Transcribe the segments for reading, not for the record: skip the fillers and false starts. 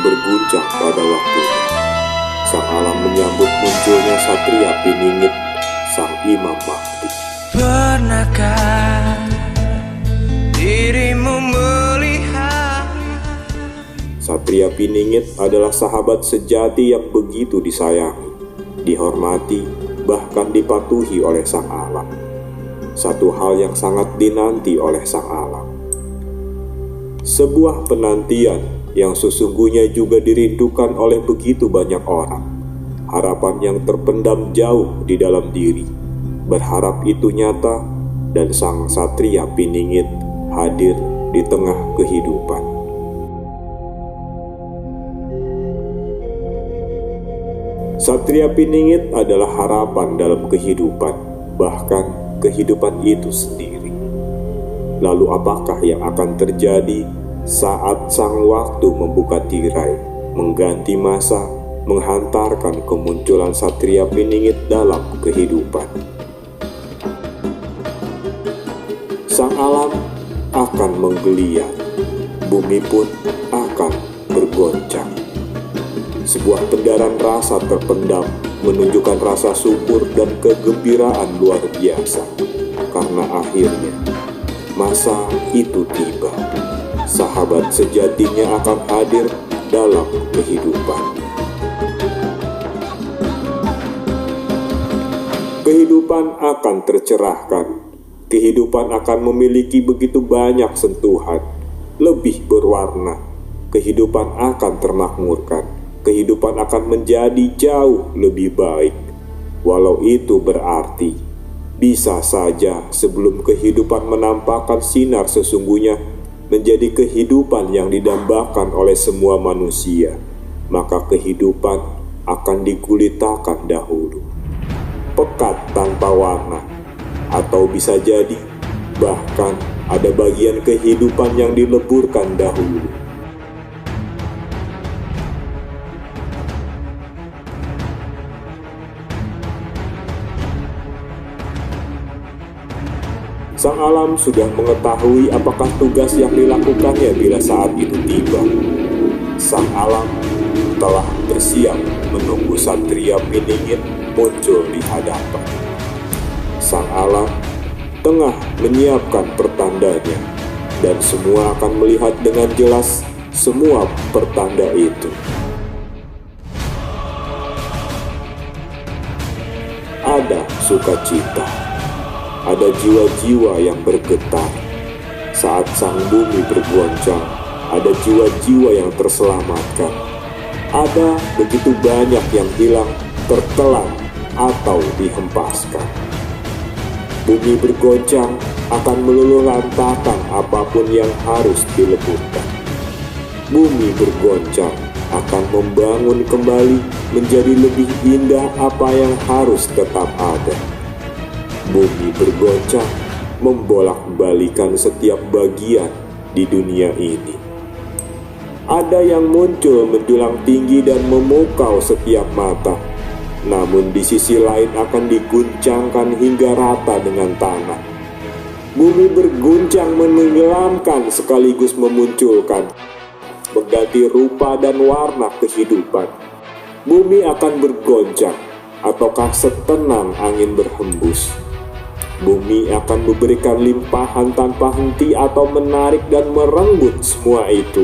berguncang pada waktunya. Sang alam menyambut munculnya Satria Piningit, sang Imam Mahdi. Pernahkah dirimu melihat? Satria Piningit adalah sahabat sejati yang begitu disayangi, dihormati, bahkan dipatuhi oleh sang alam. Satu hal yang sangat dinanti oleh sang alam. Sebuah penantian yang sesungguhnya juga dirindukan oleh begitu banyak orang. Harapan yang terpendam jauh di dalam diri, berharap itu nyata, dan sang Satria Piningit hadir di tengah kehidupan. Satria Piningit adalah harapan dalam kehidupan, bahkan kehidupan itu sendiri. Lalu apakah yang akan terjadi saat sang waktu membuka tirai, mengganti masa, menghantarkan kemunculan Satria Piningit dalam kehidupan? Sang alam akan menggeliat, bumi pun akan bergoncang. Sebuah kendaran rasa terpendam menunjukkan rasa syukur dan kegembiraan luar biasa, karena akhirnya masa itu tiba. Sahabat sejatinya akan hadir dalam kehidupan. Kehidupan akan tercerahkan. Kehidupan akan memiliki begitu banyak sentuhan, lebih berwarna. Kehidupan akan termakmurkan. Kehidupan akan menjadi jauh lebih baik. Walau itu berarti, bisa saja sebelum kehidupan menampakkan sinar sesungguhnya menjadi kehidupan yang didambakan oleh semua manusia, maka kehidupan akan digulitakan dahulu. Pekat tanpa warna, atau bisa jadi bahkan ada bagian kehidupan yang dileburkan dahulu. Sang alam sudah mengetahui apakah tugas yang dilakukannya bila saat itu tiba. Sang alam telah bersiap menunggu Satria Piningit muncul di hadapan. Sang alam tengah menyiapkan pertandanya, dan semua akan melihat dengan jelas semua pertanda itu. Ada sukacita, ada jiwa-jiwa yang bergetar. Saat sang bumi bergoncang, ada jiwa-jiwa yang terselamatkan. Ada begitu banyak yang hilang, tertelan, atau dihempaskan. Bumi bergoncang akan meluluhlantakkan apapun yang harus dileburkan. Bumi bergoncang akan membangun kembali menjadi lebih indah apa yang harus tetap ada. Bumi bergoncang membolak-balikan setiap bagian di dunia ini. Ada yang muncul menjulang tinggi dan memukau setiap mata, namun di sisi lain akan diguncangkan hingga rata dengan tanah. Bumi berguncang menenggelamkan sekaligus memunculkan, mengganti rupa dan warna kehidupan. Bumi akan bergoncang, ataukah setenang angin berhembus. Bumi akan memberikan limpahan tanpa henti atau menarik dan merenggut semua itu.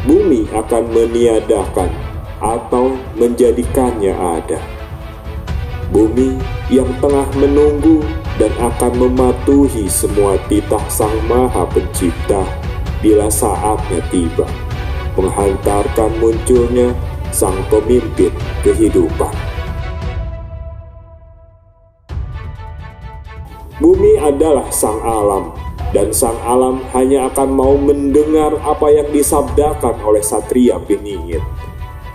Bumi akan meniadakan atau menjadikannya ada. Bumi yang tengah menunggu dan akan mematuhi semua titah Sang Maha Pencipta bila saatnya tiba, menghantarkan munculnya Sang Pemimpin kehidupan. Bumi adalah sang alam, dan sang alam hanya akan mau mendengar apa yang disabdakan oleh Satria Piningit.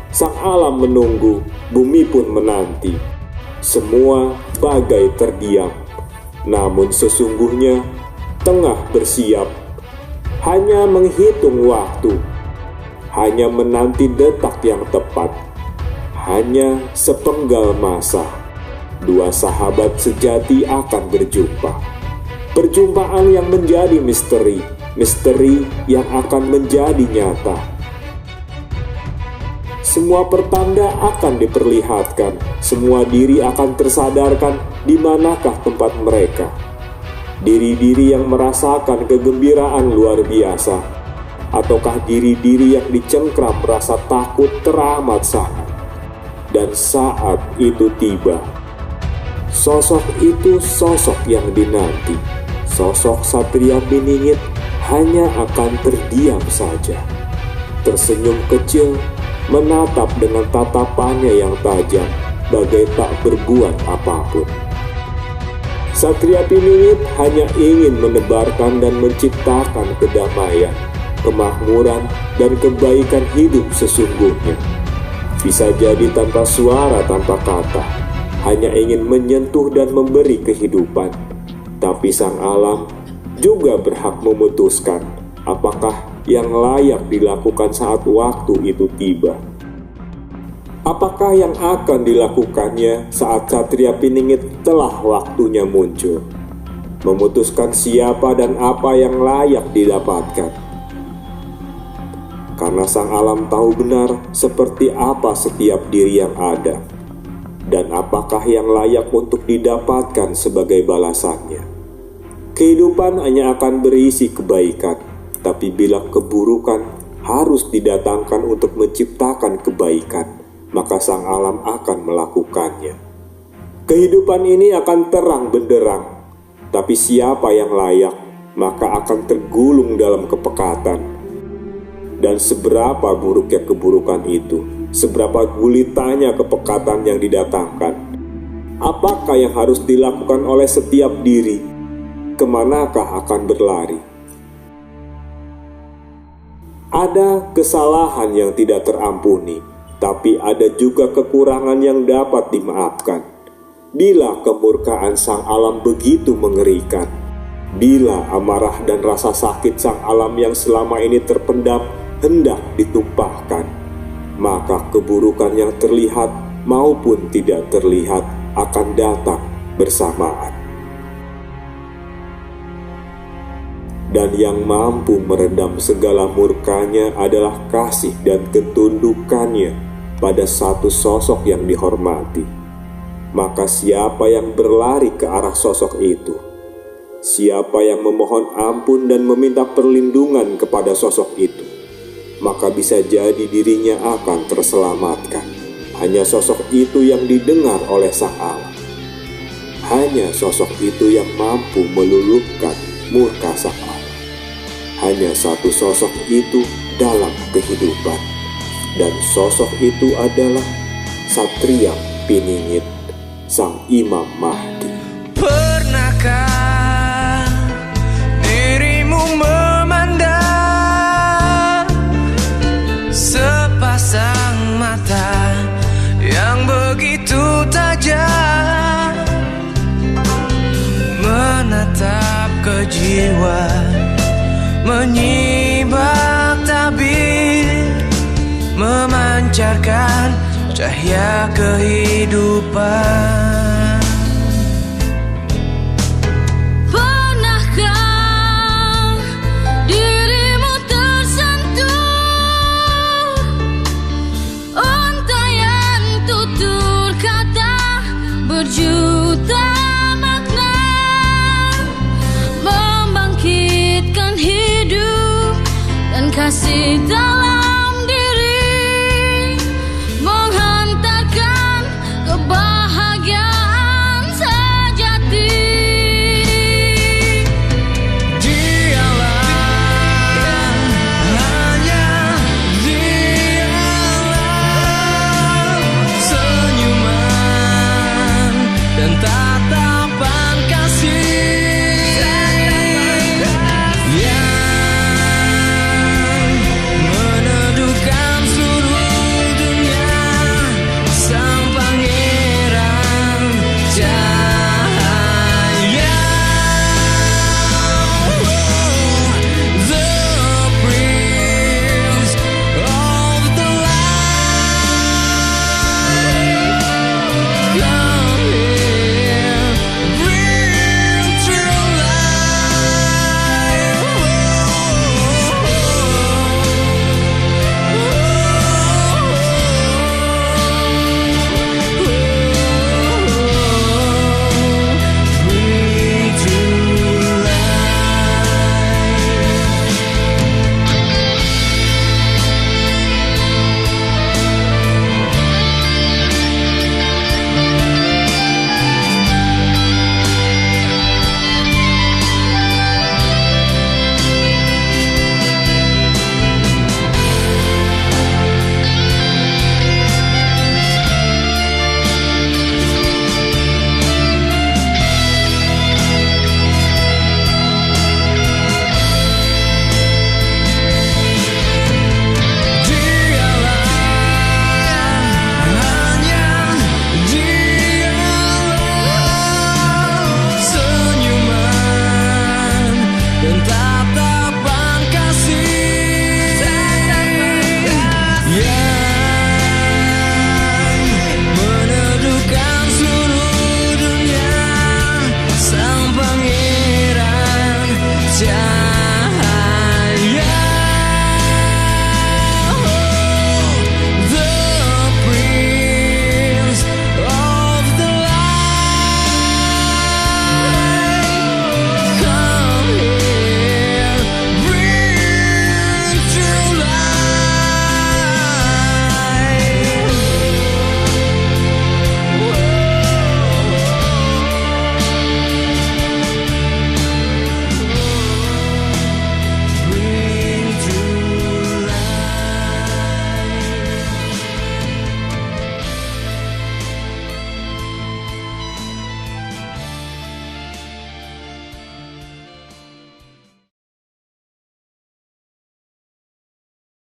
Sang alam menunggu, bumi pun menanti. Semua bagai terdiam, namun sesungguhnya tengah bersiap, hanya menghitung waktu, hanya menanti detak yang tepat, hanya sepenggal masa. Dua sahabat sejati akan berjumpa. Perjumpaan yang menjadi misteri, misteri yang akan menjadi nyata. Semua pertanda akan diperlihatkan, semua diri akan tersadarkan di manakah tempat mereka. Diri-diri yang merasakan kegembiraan luar biasa, ataukah diri-diri yang dicengkram rasa takut teramat sangat. Dan saat itu tiba. Sosok itu sosok yang dinanti. Sosok Satria Piningit hanya akan terdiam saja, tersenyum kecil, menatap dengan tatapannya yang tajam, bagai tak berbuat apapun. Satria Piningit hanya ingin menebarkan dan menciptakan kedamaian, kemakmuran, dan kebaikan hidup sesungguhnya. Bisa jadi tanpa suara, tanpa kata, hanya ingin menyentuh dan memberi kehidupan. Tapi sang alam juga berhak memutuskan apakah yang layak dilakukan saat waktu itu tiba. Apakah yang akan dilakukannya saat Satria Piningit telah waktunya muncul? Memutuskan siapa dan apa yang layak didapatkan. Karena sang alam tahu benar seperti apa setiap diri yang ada, dan apakah yang layak untuk didapatkan sebagai balasannya. Kehidupan hanya akan berisi kebaikan, tapi bila keburukan harus didatangkan untuk menciptakan kebaikan, maka sang alam akan melakukannya. Kehidupan ini akan terang benderang, tapi siapa yang layak, maka akan tergulung dalam kepekatan. Dan seberapa buruknya keburukan itu, seberapa gulitanya kepekatan yang didatangkan. Apakah yang harus dilakukan oleh setiap diri? Kemanakah akan berlari? Ada kesalahan yang tidak terampuni, tapi ada juga kekurangan yang dapat dimaafkan. Bila kemurkaan sang alam begitu mengerikan, bila amarah dan rasa sakit sang alam yang selama ini terpendam hendak ditumpahkan, maka keburukan yang terlihat maupun tidak terlihat akan datang bersamaan. Dan yang mampu meredam segala murkanya adalah kasih dan ketundukannya pada satu sosok yang dihormati. Maka siapa yang berlari ke arah sosok itu? Siapa yang memohon ampun dan meminta perlindungan kepada sosok itu? Maka bisa jadi dirinya akan terselamatkan. Hanya sosok itu yang didengar oleh sang alam. Hanya sosok itu yang mampu meluluhkan murka sang alam. Hanya satu sosok itu dalam kehidupan, dan sosok itu adalah Satria Piningit, sang Imam Mahdi. Pernahkah dirimu memandang sepasang mata yang begitu tajam, menatap kejiwaan, menyibak tabir, memancarkan cahaya kehidupan? Pernahkah dirimu tersentuh untaian tutur kata berjuta makna, membangkitkan hidup dan kasih tahu